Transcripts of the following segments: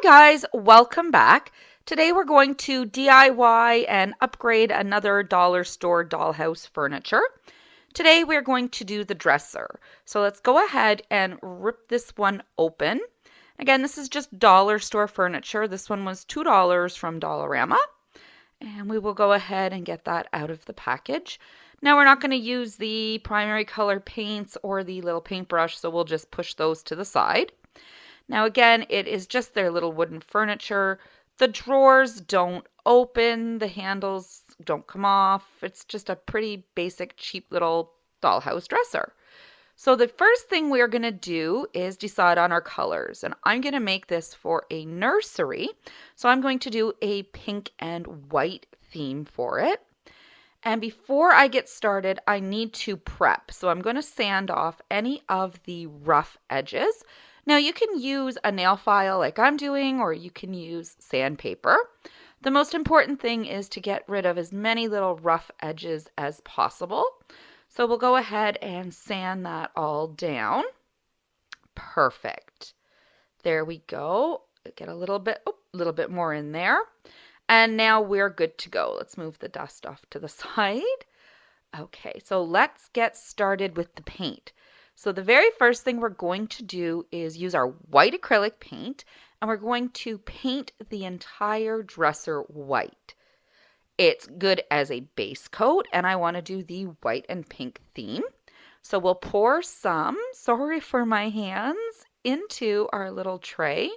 guys, welcome back. Today we're going to DIY and upgrade another dollar store dollhouse furniture. Today we're going to do the dresser. So let's go ahead and rip this one open. Again, this is just dollar store furniture. This one was $2 from Dollarama. And we will go ahead and get that out of the package. Now we're not going to use the primary color paints or the little paintbrush, so we'll just push those to the side. Now again, it is just their little wooden furniture. The drawers don't open, the handles don't come off. It's just a pretty basic, cheap little dollhouse dresser. So the first thing we're going to do is decide on our colors. And I'm going to make this for a nursery. So I'm going to do a pink and white theme for it. And before I get started, I need to prep. So I'm going to sand off any of the rough edges. Now you can use a nail file like I'm doing, or you can use sandpaper. The most important thing is to get rid of as many little rough edges as possible. So we'll go ahead and sand that all down. Perfect. There we go. Get a little bit more in there. And now we're good to go. Let's move the dust off to the side. Okay, so let's get started with the paint. So the very first thing we're going to do is use our white acrylic paint, and we're going to paint the entire dresser white. It's good as a base coat, and I want to do the white and pink theme. So we'll pour some, sorry for my hands, into our little tray,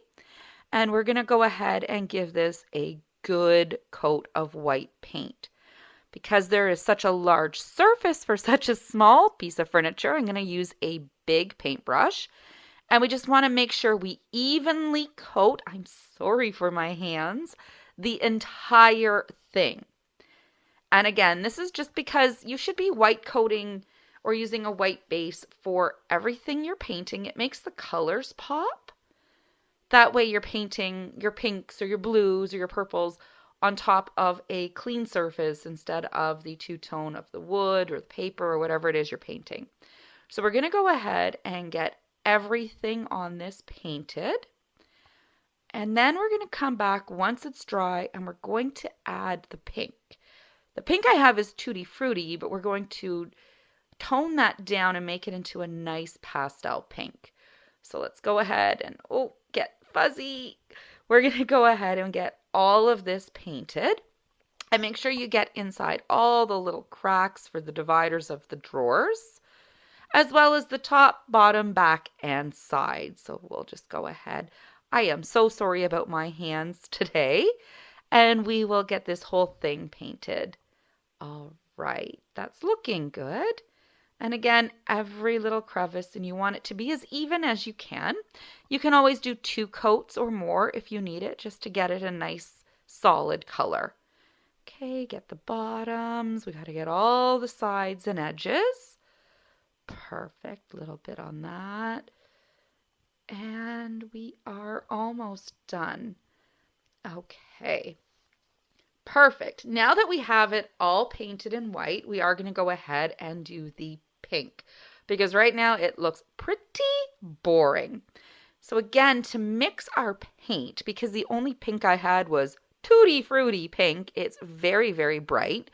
and we're going to go ahead and give this a good coat of white paint. Because there is such a large surface for such a small piece of furniture, I'm going to use a big paintbrush. And we just want to make sure we evenly coat, I'm sorry for my hands, the entire thing. And again, this is just because you should be white coating or using a white base for everything you're painting. It makes the colors pop. That way you're painting your pinks or your blues or your purples on top of a clean surface instead of the two-tone of the wood or the paper or whatever it is you're painting. So we're going to go ahead and get everything on this painted. And then we're going to come back once it's dry and we're going to add the pink. The pink I have is Tutti Frutti, but we're going to tone that down and make it into a nice pastel pink. So let's go ahead and, get fuzzy. We're going to go ahead and get all of this painted, and make sure you get inside all the little cracks for the dividers of the drawers, as well as the top, bottom, back, and side. So we'll just go ahead. I am so sorry about my hands today, and we will get this whole thing painted. All right, that's looking good. And again, every little crevice, and you want it to be as even as you can. You can always do 2 coats or more if you need it, just to get it a nice solid color. Okay, get the bottoms. We got to get all the sides and edges. Perfect, little bit on that. And we are almost done. Okay. Perfect. Now that we have it all painted in white, we are going to go ahead and do the pink, because right now it looks pretty boring. So again, to mix our paint, because the only pink I had was Tutti Frutti pink, it's very, very bright,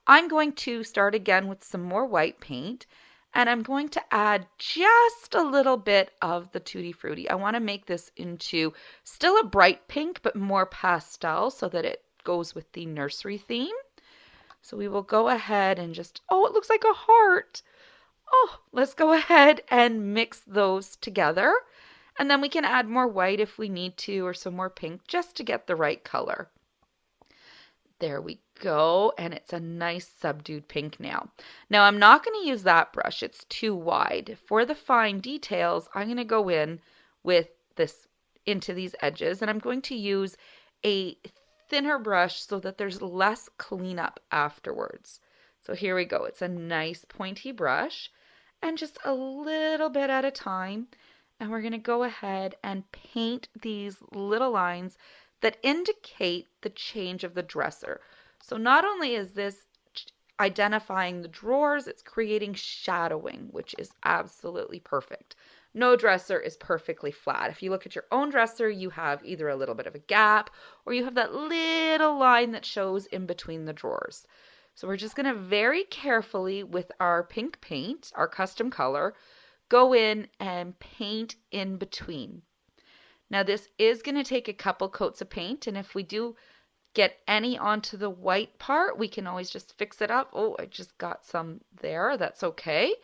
I'm going to start again with some more white paint, and I'm going to add just a little bit of the Tutti Frutti. I want to make this into still a bright pink, but more pastel so that it goes with the nursery theme. So we will go ahead and just, it looks like a heart. Let's go ahead and mix those together. And then we can add more white if we need to, or some more pink, just to get the right color. There we go. And it's a nice subdued pink now. Now I'm not going to use that brush. It's too wide. For the fine details, I'm going to go in with this into these edges, and I'm going to use a thinner brush so that there's less cleanup afterwards. So here we go. It's a nice pointy brush, and just a little bit at a time. And we're going to go ahead and paint these little lines that indicate the change of the dresser. So not only is this identifying the drawers, it's creating shadowing, which is absolutely perfect. No dresser is perfectly flat. If you look at your own dresser, you have either a little bit of a gap or you have that little line that shows in between the drawers. So we're just going to very carefully with our pink paint, our custom color, go in and paint in between. Now this is going to take a couple coats of paint, and if we do get any onto the white part, we can always just fix it up. Oh, I just got some there. That's okay.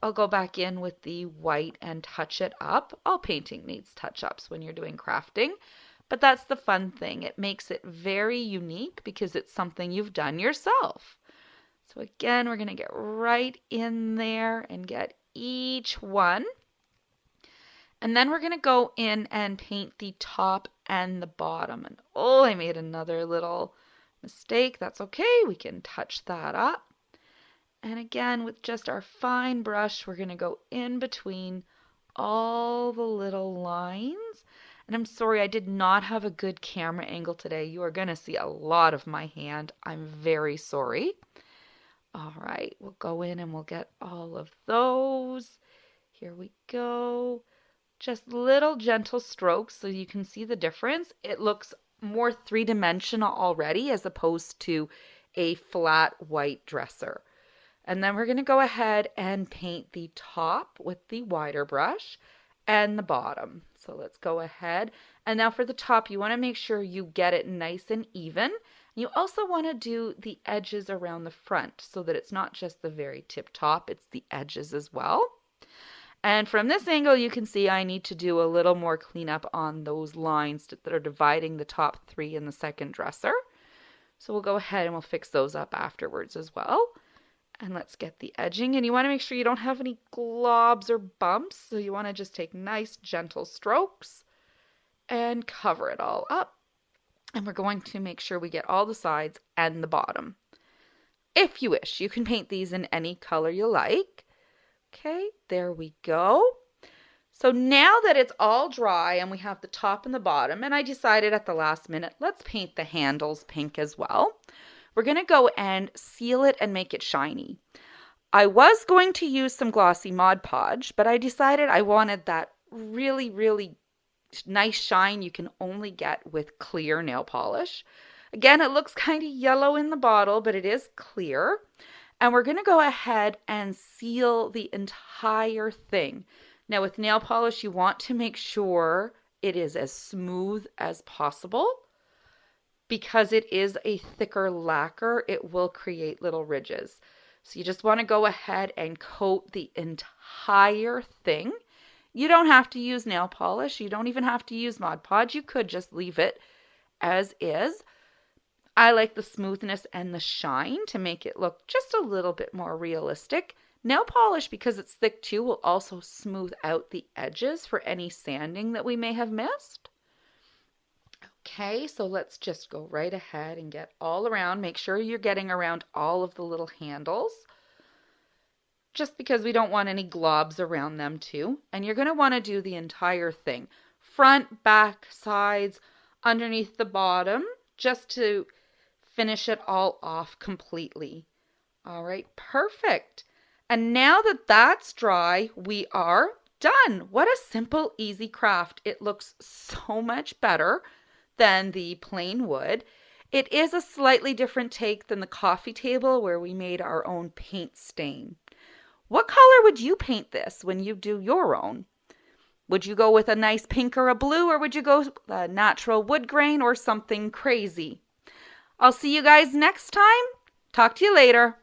I'll go back in with the white and touch it up. All painting needs touch-ups when you're doing crafting, but that's the fun thing. It makes it very unique because it's something you've done yourself. So again, we're going to get right in there and get each one. And then we're going to go in and paint the top and the bottom. And oh, I made another little mistake. That's okay. We can touch that up. And again, with just our fine brush, we're going to go in between all the little lines. And I'm sorry, I did not have a good camera angle today. You are going to see a lot of my hand. I'm very sorry. All right, we'll go in and we'll get all of those. Here we go. Just little gentle strokes so you can see the difference. It looks more three-dimensional already as opposed to a flat white dresser. And then we're going to go ahead and paint the top with the wider brush and the bottom. So let's go ahead. And now for the top, you want to make sure you get it nice and even. You also want to do the edges around the front so that it's not just the very tip top, it's the edges as well. And from this angle, you can see I need to do a little more cleanup on those lines that are dividing the top three in the second dresser. So we'll go ahead and we'll fix those up afterwards as well. And let's get the edging. And you want to make sure you don't have any globs or bumps. So you want to just take nice, gentle strokes and cover it all up. And we're going to make sure we get all the sides and the bottom. If you wish, you can paint these in any color you like. Okay, there we go. So now that it's all dry and we have the top and the bottom, and I decided at the last minute, let's paint the handles pink as well. We're going to go and seal it and make it shiny. I was going to use some glossy Mod Podge, but I decided I wanted that really, really nice shine you can only get with clear nail polish. Again, it looks kind of yellow in the bottle, but it is clear. And we're going to go ahead and seal the entire thing. Now with nail polish, you want to make sure it is as smooth as possible. Because it is a thicker lacquer, it will create little ridges. So you just want to go ahead and coat the entire thing. You don't have to use nail polish. You don't even have to use Mod Podge. You could just leave it as is. I like the smoothness and the shine to make it look just a little bit more realistic. Nail polish, because it's thick too, will also smooth out the edges for any sanding that we may have missed. Okay, so let's just go right ahead and get all around. Make sure you're getting around all of the little handles, just because we don't want any globs around them too. And you're going to want to do the entire thing. Front, back, sides, underneath the bottom, just to finish it all off completely. All right, perfect. And now that that's dry, we are done. What a simple, easy craft. It looks so much better than the plain wood. It is a slightly different take than the coffee table where we made our own paint stain. What color would you paint this when you do your own? Would you go with a nice pink or a blue, or would you go a natural wood grain or something crazy? I'll see you guys next time. Talk to you later.